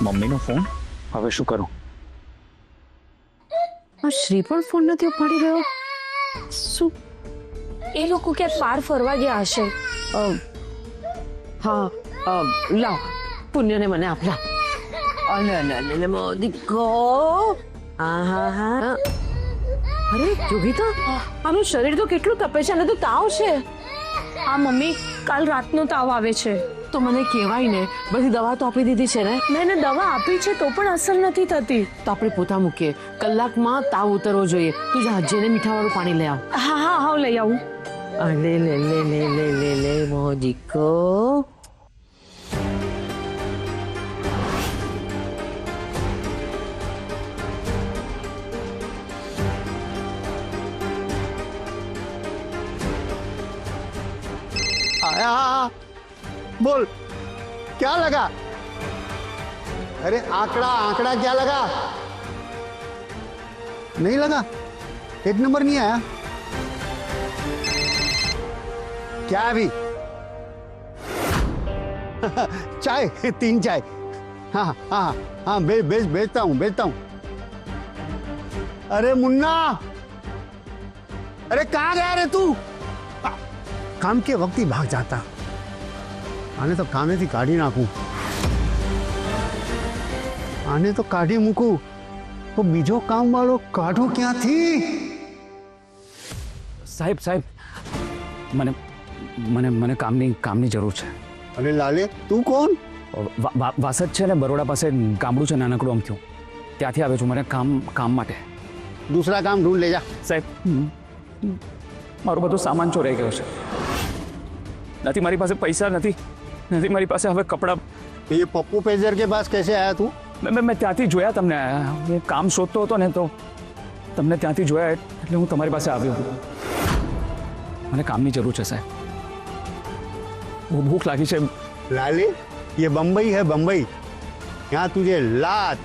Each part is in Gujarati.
મમ્મીનો ફોન હવે શું કરું? શ્રી પણ ફોન નથી ઉપાડી રહ્યો. શું એ લોકો ક્યાંક બહાર ફરવા ગયા હશે. હા લાવ પુણ્યને મને આપ લા. અલે મોદીકો. હા અરે યોગિતા, આનું શરીર તો કેટલું તપે છે અને તો તાવ છે. હા મમ્મી, કાલ રાતનો તાવ આવે છે. તો મને કહેવાય ને, બધી દવા તો આપી દીધી છે ને. મેં એને દવા આપી છે તો પણ અસર નથી થતી. તો આપણે પોતા મૂકીએ, કલાકમાં તાવ ઉતરવો જોઈએ. તું જા જેને મીઠાવાળું પાણી લઈ આવ. હા લઈ આવું. લે મોદીકો. आया बोल क्या लगा? अरे आंकड़ा क्या लगा? नहीं लगा, एक नंबर नहीं आया क्या? अभी चाय 3 चाय. हाँ हाँ हाँ भेजता हूँ. अरे मुन्ना, अरे कहाँ गया रे तू? काम के वक्त ही भाग जाता. आने तो कामे थी काढ़ी नाखूं, आने तो काढ़ी मूकूं, तो बीजो काम वालो काढ़ो क्या थी? સાહેબ મને મને મને કામની જરૂર છે. अरे लाले तू कौन? વાસદ છે ને, બરોડા પાસે ગામડું છે નાનકડું અમથું, ત્યાંથી આવ્યો છું. મને કામ માટે. दूसरा काम ढूंढ ले जा. સાહેબ મારો બધો સામાન ચોરાઈ ગયો છે. નથી મારી પાસે પૈસા, નથી મારી પાસે હવે કપડાં. ये पप्पू पेजर के पास कैसे आया तू? મેં ત્યાંથી જોયા તમને. હું કામ શોધતો હતો ને તો તમને ત્યાંથી જોયા એટલે હું તમારી પાસે આવ્યો. મને કામની જરૂર છે સાહેબ, બહુ ભૂખ લાગી છે. लाले ये बम्बई है, बम्बई. यहाँ तुझे लात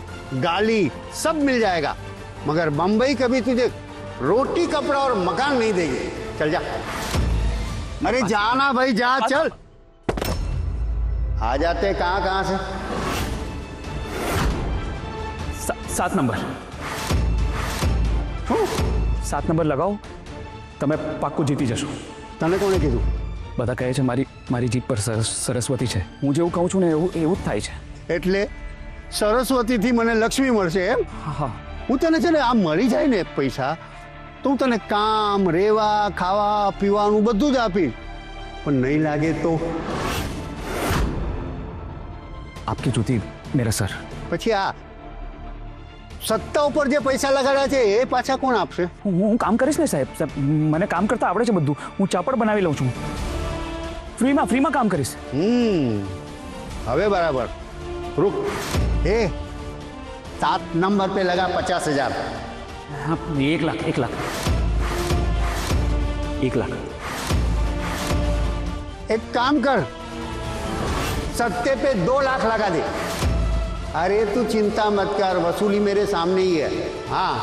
गाली सब मिल जाएगा, मगर बम्बई कभी तुझे रोटी कपड़ा और मकान नहीं देगी. चल जा. अरे जाना भाई जा, चल. आ जाते कहाँ से? 7 નંબર. 7 નંબર લગાવો, તમે પાક્કું જીતી જશો. તને કોણે કીધું? બધા કહે છે મારી જીભ પર સરસ્વતી છે. હું જેવું કહું છું ને એવું જ થાય છે. એટલે સરસ્વતીથી મને લક્ષ્મી મળશે એમ? હા. હું તને છે ને આ મળી જાય ને પૈસા, તો હું તને કામ, રેવા, ખાવા, પીવાનું બધું જ આપીશ. પણ નહીં લાગે તો આપકી જૂતી મેરા સર. પછી આ સત્તા ઉપર જે પૈસા લગાડ્યા છે એ પાછા કોણ આપશે? હું કામ કરીશ ને સાહેબ. મને કામ કરતા આવડે છે બધું. હું ચાપડ બનાવી લઉં છું. ફ્રીમાં કામ કરીશ. હવે બરાબર. रुक, 7 नंबर पे लगा 50,000. हाँ 1 लाख. 1 लाख. एक काम कर, सत्ते पे 2 लाख लगा दे. अरे तू चिंता मत कर, वसूली मेरे सामने ही है. हाँ,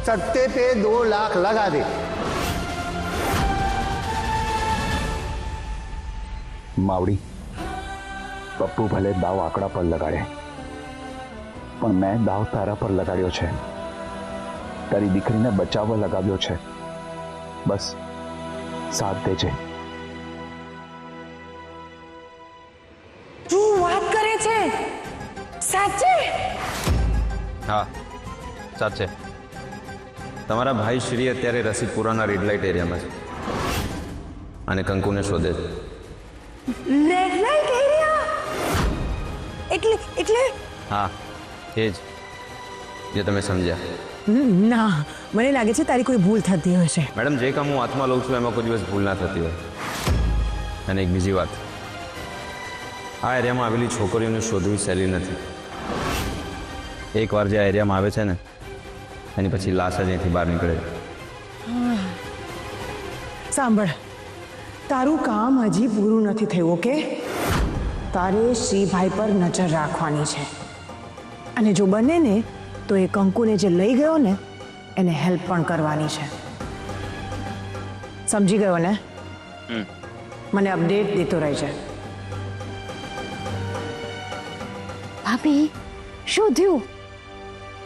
सत्ते पे 2 लाख लगा दे. માવડી, પપ્પુ ભલે દાવ આંકડા પર લગાડે, પણ મેં દાવ તારા પર લગાડ્યો છે. તારી દીકરીને બચાવવા લગાવ્યો છે. બસ સાથ દેજે. તું વાત કરે છે સાચે? હા સાચે. તમારા ભાઈ શ્રી અત્યારે રસીદપુરાના રેડ લાઇટ એરિયામાં છે અને કંકુને શોધે છે. રેડ લાઇટ એરિયા એટલે? હા એ જ જે તમે સમજ્યા. ના, મને લાગે છે તારી કોઈ ભૂલ થતી હશે. મેડમ, જે કામ હું હાથમાં લઉં છું એમાં કોઈ દિવસ ભૂલ ના થતી હોય. અને એક બીજી વાત, આ એરિયામાં આવેલી છોકરીઓને શોધવી સહેલી નથી. એકવાર જે આ એરિયામાં આવે છે ને, એની પછી લાશ જ અહીંથી બહાર નીકળે. સાંભળ, તારું કામ હજી પૂરું નથી થયું. ઓકે, તારે શ્રીભાઈ પર નજર રાખવાની છે, અને જો બને ને તો એ કંકુને જે લઈ ગયો ને એને હેલ્પ પણ કરવાની છે. સમજી ગયો ને? મને અપડેટ દેતો રહેજે. ભાભી શું થયું?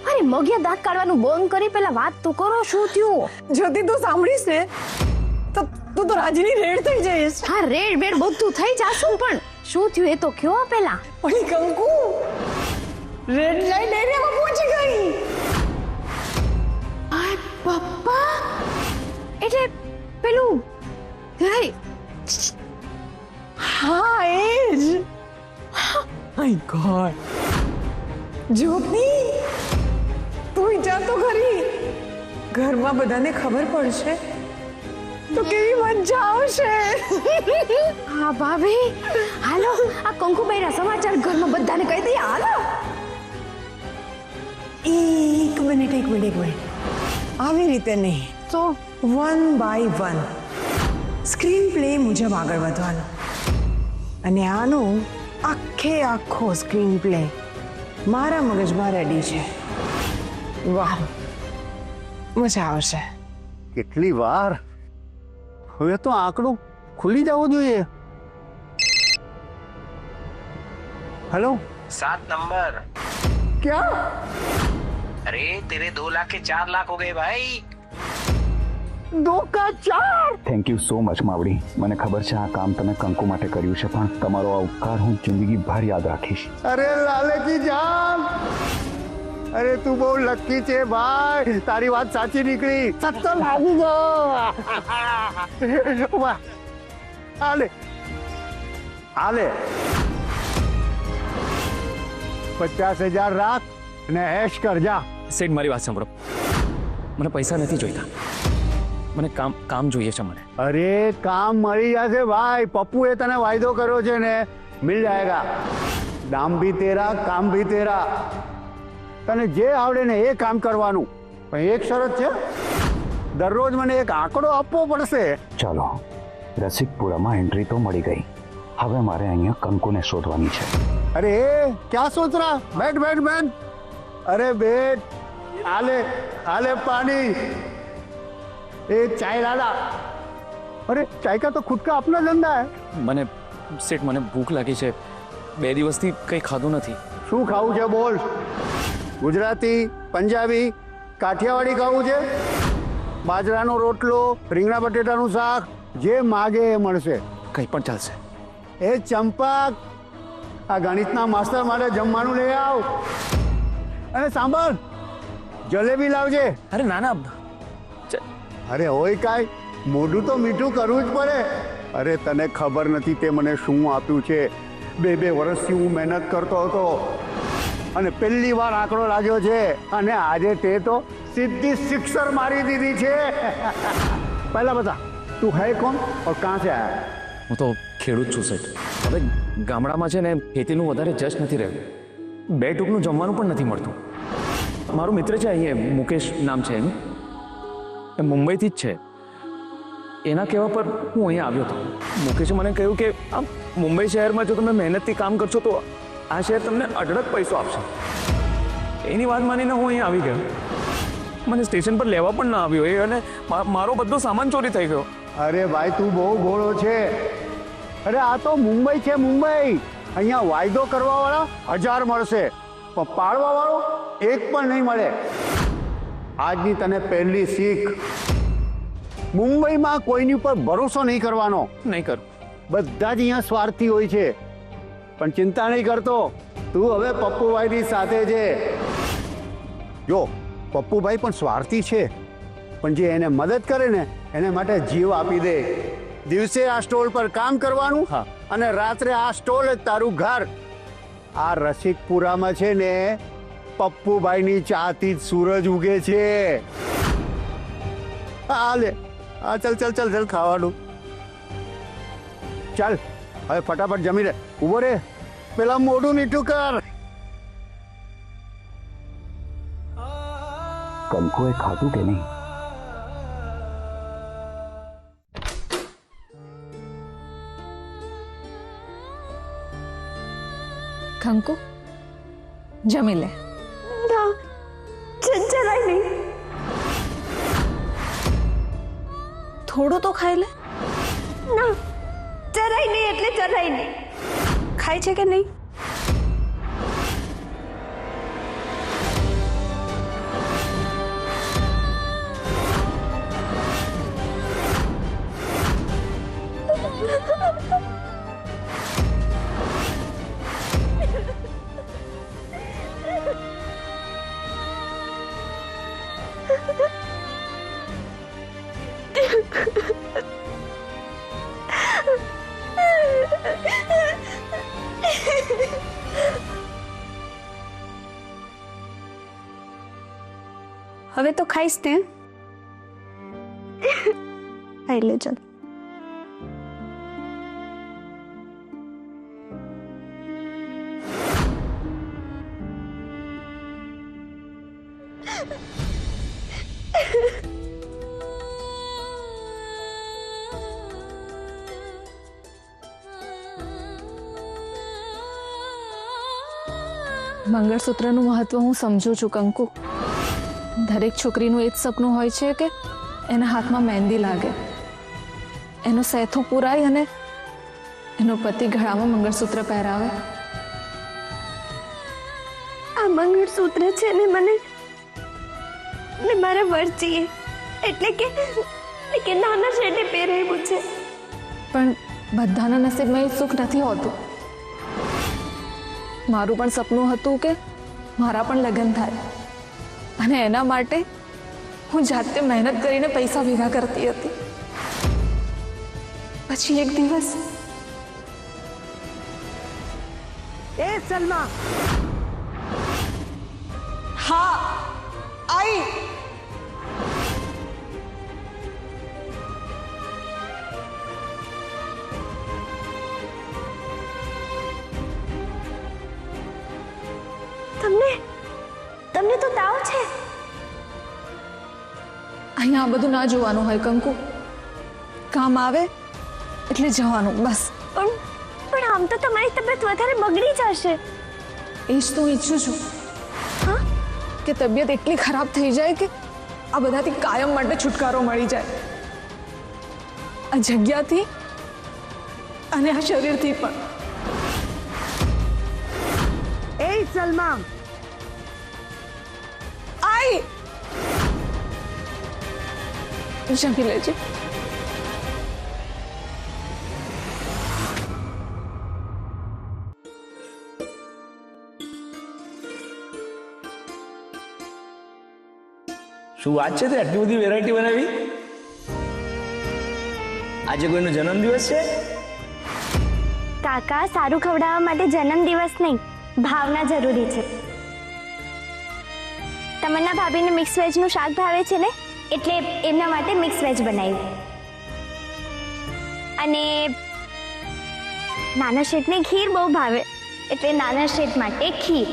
અરે મગિયા દાંત કાઢવાનું બંધ કરી પેલા વાત તો કરો, શું થયું? જ્યોતિ તું સાંભળીશ ને તો તું તો રાજની રેડ થઈ જઈશ. હા રેડ બેડ બધું થઈ જાશું, પણ શું થયું એ તો કયો પેલા. ઓલી કંકુ રેડ લાઈટ એરિયામાં પહોંચી ગઈ. આય પપ્પા, એટલે પેલું હે, હા એ જ. માય ગોડ જ્યોતિ તું વિચાર તો ખરી, ઘરમાં બધાને ખબર પડશે તો કેવી મજા આવશે. હા ભાભી હાલો આ કંકુબાઈના સમાચાર ઘરમાં બધાને કહી દઈએ. હાલો એક મિનિટ આવી રીતે નહીં, તો 1 by 1 સ્ક્રીન પ્લે મુજબ આગળ વધવાનું. અને આનો આખો સ્ક્રીન પ્લે મારા મગજમાં રેડી છે. વાહ મજા આવશે. કેટલી વાર, હવે તો આંકડું ખુલી જવું જોઈએ. Hello 7 number. क्या? अरे तेरे 2 लाख के 4 लाख हो गए भाई। 2 का 4? થેન્ક યુ સો મચ માવડી. મને ખબર છે આ કામ તમે કંકુ માટે કર્યું છે, પણ તમારો આ ઉપકાર હું જિંદગીભર યાદ રાખીશ. अरे लाले की जान, अरे तू બહુ લકી છે ભાઈ, તારી વાત સાચી નીકળી. સત્તો લાગી ગયો. વાહ, આલે આલે 50,000 રાખ ને એશ કર જા. સેઠ મારી વાત સાંભળો, મને પૈસા નથી જોઈતા, મને કામ જોઈએ છે મને. અરે કામ મળી જશે ભાઈ, પપ્પુએ તને વાયદો કર્યો છે ને, મિલ જાયેગા. દામ ભી તેરા, કામ ભી તેરા. તને જે આવડે ને એ કામ કરવાનું, પણ એક શરત છે, દરરોજ મને એક આંકડો આપવો પડશે. ચાલો, રસિકપુરામાં એન્ટ્રી તો મળી ગઈ, હવે મારે અહીંયા કંકુને શોધવાની છે. अरे क्या सोच रहा? बैठ बैठ बैठ. अरे बैठ. आले आले पानी. ए चाय लाला. अरे चाय का तो खुद का अपना धंधा है. મને સેઠ મને ભૂખ લાગી છે, 2 દિવસથી કંઈ ખાધું નથી. શું ખાવું છે બોલ? ગુજરાતી, પંજાબી, કાઠિયાવાડી ખાવું છે? બાજરાનો રોટલો, રીંગણા બટેટાનું શાક, જે માગે એ મળશે. કંઈ પણ ચાલશે. એ ચંપક, આ ગણિતના માસ્ટર માટે જમવાનું લઈ આવ. અને સાંભળ, જલેબી લાવજે. અરે ના ના, અરે હોય કાંઈ, મોઢું તો મીઠું કરવું જ પડે. અરે તને ખબર નથી તે મને શું આપ્યું છે. 2 વર્ષથી હું મહેનત કરતો હતો અને પહેલી વાર આંકડો લાગ્યો છે, અને આજે તે તો સીધી સિક્સર મારી દીધી છે. પહેલા બતા, તું હૈ કોણ ઓર કહાં સે આયા? હું તો ખેડૂત છું સેઠ. હવે ગામડામાં છે ને ખેતીનું વધારે જશ નથી રહ્યું, 2 ટૂકનું જમવાનું પણ નથી મળતું. મારો મિત્ર છે અહીંયા, મુકેશ નામ છે એનું, એ મુંબઈથી જ છે. એના કહેવા પર હું અહીંયા આવ્યો હતો. મુકેશે મને કહ્યું કે આ મુંબઈ શહેરમાં જો તમે મહેનતથી કામ કરશો તો આ શહેર તમને અઢળક પૈસો આપશે. એની વાત માનીને હું અહીંયા આવી ગયો. મને સ્ટેશન પર લેવા પણ ના આવ્યો એ, અને મારો બધો સામાન ચોરી થઈ ગયો. અરે ભાઈ તું બહુ ભોળો છે. અરે આ તો મુંબઈ છે, મુંબઈ. અહીંયા વાયદો કરવા વાળા 1000 મળશે, પણ પાડવા વાળો એક પણ નહીં મળે. આજની તને પહેલી શીખ, મુંબઈમાં કોઈની ઉપર ભરોસો નહીં કરવાનો. નહીં કર. બધા જ અહીંયા સ્વાર્થી હોય છે, પણ ચિંતા નહીં કરતો, તું હવે પપ્પુભાઈની સાથે છે. જો પપ્પુભાઈ પણ સ્વાર્થી છે, પણ જે એને મદદ કરે ને એને માટે જીવ આપી દે. દિવસે આ સ્ટોલ પર કામ કરવાનું, હા, અને રાત્રે આ સ્ટોલ જ તારું ઘર. આ રસિકપુરામાં છે ને પપ્પુભાઈની ચાથી જ સૂરજ ઉગે છે. આ લે, આ ચલ ચલ ચલ ચલ ખાવાનું. ચાલ હવે ફટાફટ જમી લે. ઉભો રે, પેલા મોઢું મીઠું કર. કંકુએ ખાધું કે નહીં? કંકુ જમી લે. ના જરાય નહીં. થોડું તો ખાઈ લે. ના જરાય નહીં, એટલે જરાય નહીં. ખાય છે કે નહીં? હવે તો ખાઈશ ને? ખાઈ લે ચાલ. મંગળસૂત્રનું મહત્વ હું સમજુ છું કંકુ. દરેક છોકરીનું એ જ સપનું હોય છે કે એના હાથમાં મહેંદી લાગે, એનો સેથો પુરાય અને એનો પતિ ગળામાં મંગળસૂત્ર પહેરાવે. આ મંગળસૂત્ર છે ને મને મારા વર્ચીએ એટલે કે નાના શેઠે પહેરાવ્યું છે. પણ બધાના નસીબમાં એ સુખ નથી હોતું. મારું પણ સપનું હતું કે મારા પણ લગ્ન થાય અને એના માટે હું જાતે મહેનત કરીને પૈસા ભેગા કરતી હતી. પછી એક દિવસ એ સલમા, હા आई. તમને તો તાવ છે. અહીંયા આ બધું ના જોવાનું હોય કંકુ. કામ આવે એટલે જવાનું બસ. પણ આમ તો તમારી તબિયત વધારે બગડી જશે. એ જ તો ઈચ્છું છું. હા, કે તબિયત એટલી ખરાબ થઈ જાય કે આ બધાથી કાયમ માટે છુટકારો મળી જાય. આ જગ્યાથી અને આ શરીરથી પણ. ए सलमा, आई जमी लेजे. શું વાત છે? તે આટલી બધી વેરાયટી બનાવી? આજે કોઈનો જન્મદિવસ છે? કાકા, સારું ખવડાવવા માટે જન્મદિવસ નહીં, ભાવના જરૂરી છે. તમન્ના ભાભીને મિક્સ વેજનું શાક ભાવે છે ને, એટલે એમના માટે મિક્સ વેજ બનાવ્યું. અને નાના શેઠને ખીર બહુ ભાવે, એટલે નાના શેઠ માટે ખીર.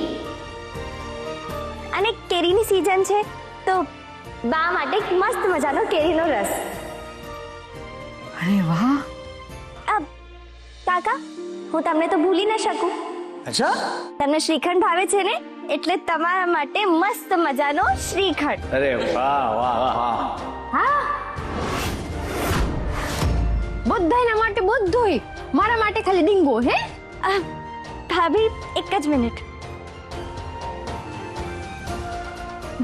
અને કેરીની સીઝન છે તો બા માટે મસ્ત મજાનો કેરીનો રસ. અરે વાહ. કાકા, હું તમને તો ભૂલી ન શકું. અચ્છા, તમને શ્રીખંડ ભાવે છે ને, એટલે તમારા માટે મસ્ત મજાનો શ્રીખંડ. અરે વાહ વાહ વાહ. હા, બધાના માટે બધુંય, મારા માટે ખાલી ડીંગો. હે ભાભી, એક જ મિનિટ.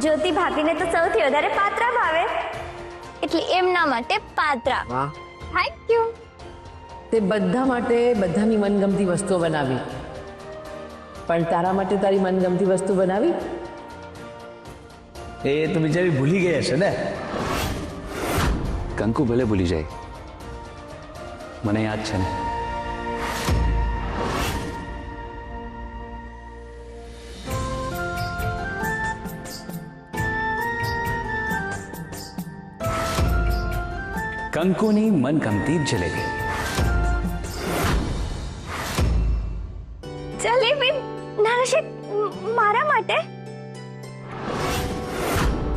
જ્યોતિ ભાભીને તો સૌથી વધારે પાત્રા ભાવે, એટલે એમના માટે પાત્રા. વાહ. Thank you. તે બધા માટે બધાની મનગમતી વસ્તુઓ બનાવી, પણ તારા માટે તારી મનગમતી વસ્તુ બનાવી? એ તો બિચારી ભૂલી ગઈ હશે ને. કંકુ ભલે ભૂલી જાય, મને યાદ છે ને. કંકુની મનગમતી જલેબી. જલેબી નાના શેઠ મારા માટે?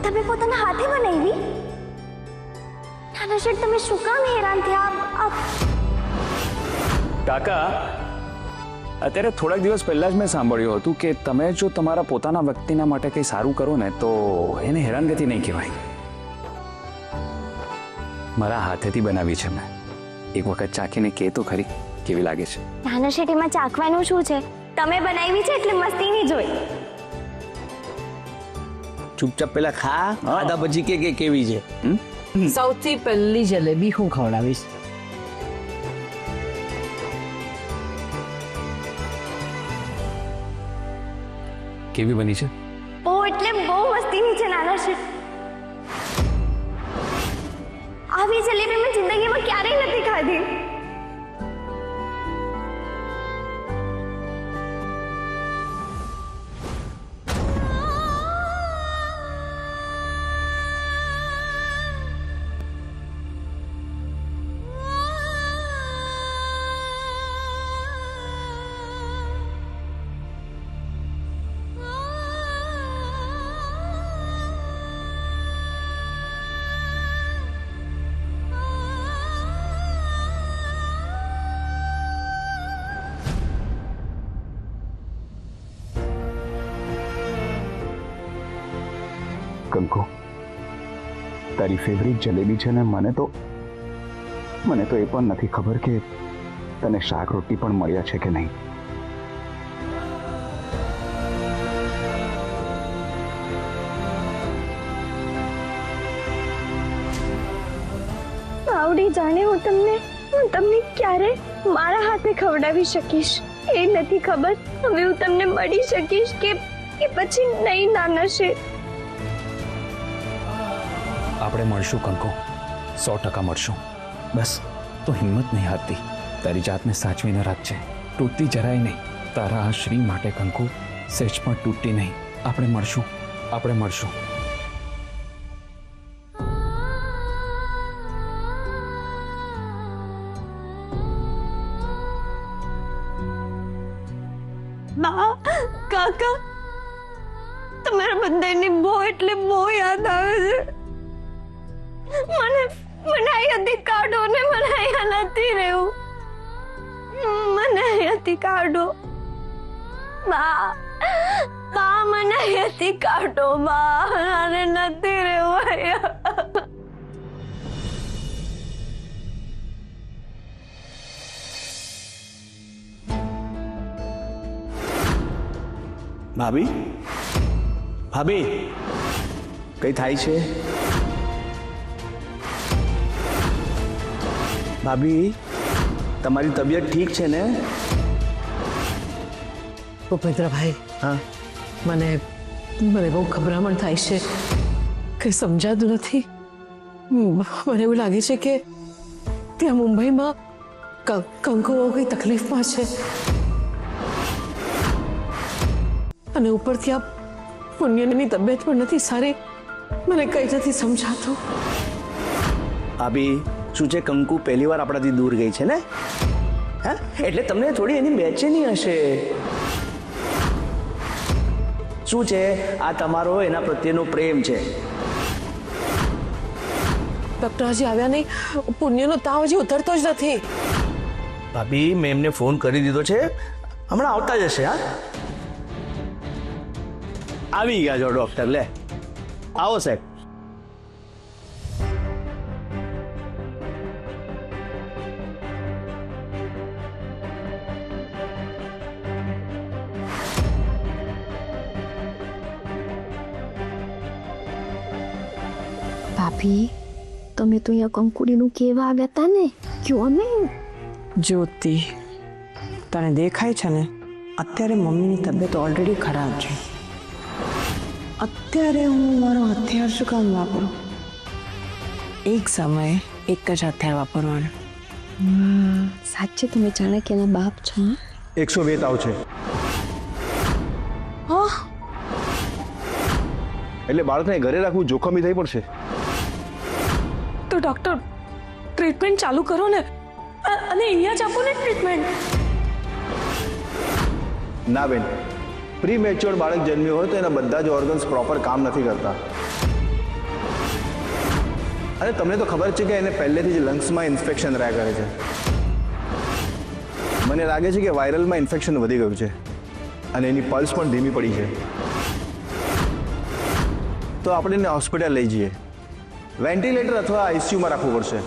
તમે પોતાના હાથે બનાવી? નાના શેઠ, તમે શું કામ હેરાન થયા? કાકા, અત્યારે થોડાક દિવસ પહેલા જ મેં સાંભળ્યું હતું કે તમે જો તમારા પોતાના વ્યક્તિના માટે કંઈ સારું કરો ને તો એને હેરાનગતિ નહીં કહેવાય. મારા હાથેથી બનાવી છે મેં. એક વખત ચાખીને કે તો ખરી કેવી લાગે છે. નાના શેઠ, એમાં ચાખવાનું શું છે? તમે બનાવી છે એટલે મસ્તી નહીં જોઈ. ચૂપચાપ પેલા ખા, ખાધા પછી કે કેવી છે. સૌથી પહેલી જલેબી હું ખવડાવીશ. કેવી બની છે? બહુ એટલે બહુ મસ્તીની છે નાના શેઠ. આવી જલેબી મેં જિંદગીમાં ક્યારેય નથી ખાધી. કંકુ, તારી ફેવરિટ જલેબી છે ને મને તો એ પણ નથી ખબર કે તને શાક રોટી પણ મળ્યા છે કે નહીં. આવડી જાણે હું તમને ક્યારે મારા હાથે ખવડાવી શકીશ એ નથી ખબર. હવે હું તમને મળી શકીશ કે પછી નહીં નાનશે. આપણે મળશું કંકુ, 100% મળશું. બસ તો હિંમત નહીં હારતી, તારી જાતને સાચવીને રાખજે, તૂટતી જરાય નહીં. તારા આ શ્રી માટે કંકુ સહેજ પણ તૂટતી નહીં. આપણે મળશું. બા, કાકા, તમારા બધાની બહુ એટલે બહુ યાદ આવે છે. મને અહીંયાથી કાઢો ને મને અહીંયા નથી રહેવું. મને અહીંયાથી કાઢો બા, મને અહીંયાથી કાઢો બા, મને નથી રહેવું અહીંયા. ભાભી, કઈ થાય છે? ભાભી, તમારી તબિયત ઠીક છે ને? ભૂપેન્દ્રભાઈ, હા, મને બહુ ગભરામણ થાય છે, કંઈ સમજાતું નથી. મને એવું લાગે છે કે ત્યાં મુંબઈમાં કંકુઓ કઈ તકલીફમાં છે અને ઉપરથી આ પુણ્યની તબિયત પણ નથી સારી. મને કઈ નથી સમજાતું. ભાભી, શું છે, કંકુ પહેલી વાર આપણાથી દૂર ગઈ છે ને, હા, એટલે તમને થોડી એની બેચેની હશે. શું છે, આ તમારો એના પ્રત્યેનો પ્રેમ છે. ડોક્ટર હજી આવ્યા નહીં, પુણ્યનો તાવ હજી ઉતરતો જ નથી. ભાભી, મેં એમને ફોન કરી દીધો છે, હમણાં આવતા જ હશે. હા, આવી ગયા છો ડોક્ટર. લે આવો સાહેબ. ભાભી, તમે તો અહીંયા કંકુડીનું કેવા આવ્યા હતા ને, કયો ને. જ્યોતિ, તને દેખાય છે ને, અત્યારે મમ્મીની તબિયત ઓલરેડી ખરાબ છે. અત્યારે હું મારો હથિયાર શું કામ વાપરું? એક સમયે એક જ હથિયાર વાપરવાનું. સાચે તમે ચાણક્યના બાપ છો. 102 તાવ છે. એટલે બાળકને ઘરે રાખવું જોખમી થઈ પડશે. તો ડોક્ટર, ટ્રીટમેન્ટ ચાલુ કરો ને, અને અહીંયા જ આપો ને ટ્રીટમેન્ટ. ના બેન, પ્રી મેચ્યોર બાળક જન્મ્યું હોય તો એના બધા જ ઓર્ગન્સ પ્રોપર કામ નથી કરતા. અને તમને તો ખબર છે કે એને પહેલેથી જ લંગ્સમાં ઇન્ફેક્શન રહ્યા કરે છે. મને લાગે છે કે વાયરલમાં ઇન્ફેક્શન વધી ગયું છે અને એની પલ્સ પણ ધીમી પડી છે. તો આપણે એને હોસ્પિટલ લઈ જઈએ. વેન્ટિલેટર અથવા આઈસીયુમાં રાખવું પડશે.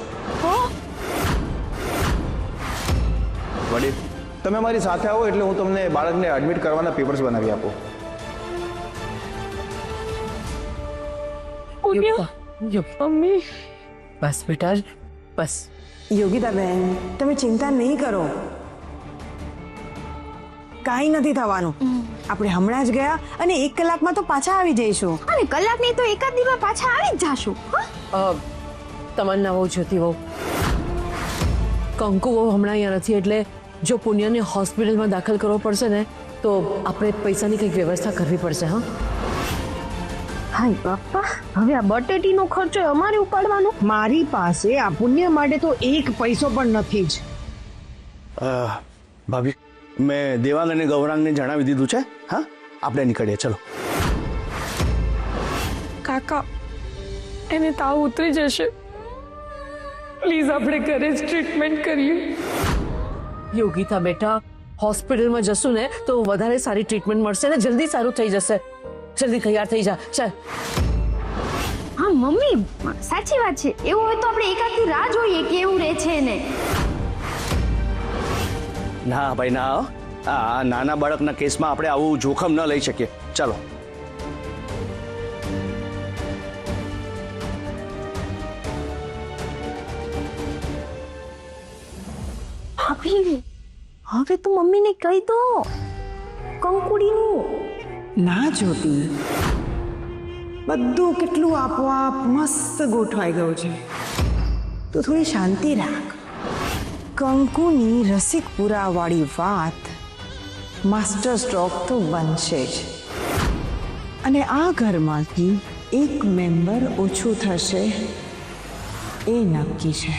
વડીલ, તમે મારી સાથે આવો એટલે હું તમને બાળકને એડમિટ કરવાના પેપર્સ બનાવી આપું. મમ્મી, બસ બેટા, બસ. યોગિતાબેન, તમે ચિંતા નહીં કરો, કાંઈ નથી થવાનું. આપણે હમણાં જ ગયા અને 1 કલાકમાં તો પાછા આવી જઈશું. અને કલાક નહીં તો એકાદ દિવસ પાછા આવી જ જાશું. તમન્ના વહુ જ્યોતિ વહુ કંકુ વહુ હમણાં અહીંયા નથી એટલે જો પુણ્યને હોસ્પિટલમાં દાખલ કરવો પડશે ને તો આપણે પૈસાની કંઈક વ્યવસ્થા કરવી પડશે. હા હાય બાપા, હવે આ બટેટીનો ખર્ચો અમારે ઉપાડવાનો? મારી પાસે આ પુણ્ય માટે તો એક પૈસો પણ નથી જ. ભાભી, મેં દેવાંગ અને ગૌરાંગને જણાવી દીધું છે. હા, આપણે નીકળીએ. ચલો. કાકા, એને તાવ ઉતરી જશે. પ્લીઝ આપણે ઘરે જ ટ્રીટમેન્ટ કરીએ. યોગિતા બેટા, હોસ્પિટલમાં જશું ને તો વધારે સારી ટ્રીટમેન્ટ મળશે ને જલ્દી સારું થઈ જશે. જલ્દી તૈયાર થઈ જા. ચાલ. હા મમ્મી, સાચી વાત છે. એવું હોય તો આપણે એકાદથી રાહ જોઈએ કેવું રહે છે એને. ના ભાઈ ના, આ નાના બાળકના કેસમાં આપણે આવું જોખમ ન લઈ શકીએ. ચાલો. ભાભી, હવે તો મમ્મીને કહી દો કંકુડીનું. ના જ્યોતિ, બધું કેટલું આપોઆપ મસ્ત ગોઠવાઈ ગયું છે. તો થોડી શાંતિ રાખ. કંકુની રસિકપુરા વાળી વાત માસ્ટર સ્ટ્રોક તો બનશે જ, અને આ ઘરમાંથી એક મેમ્બર ઓછું થશે એ નક્કી છે.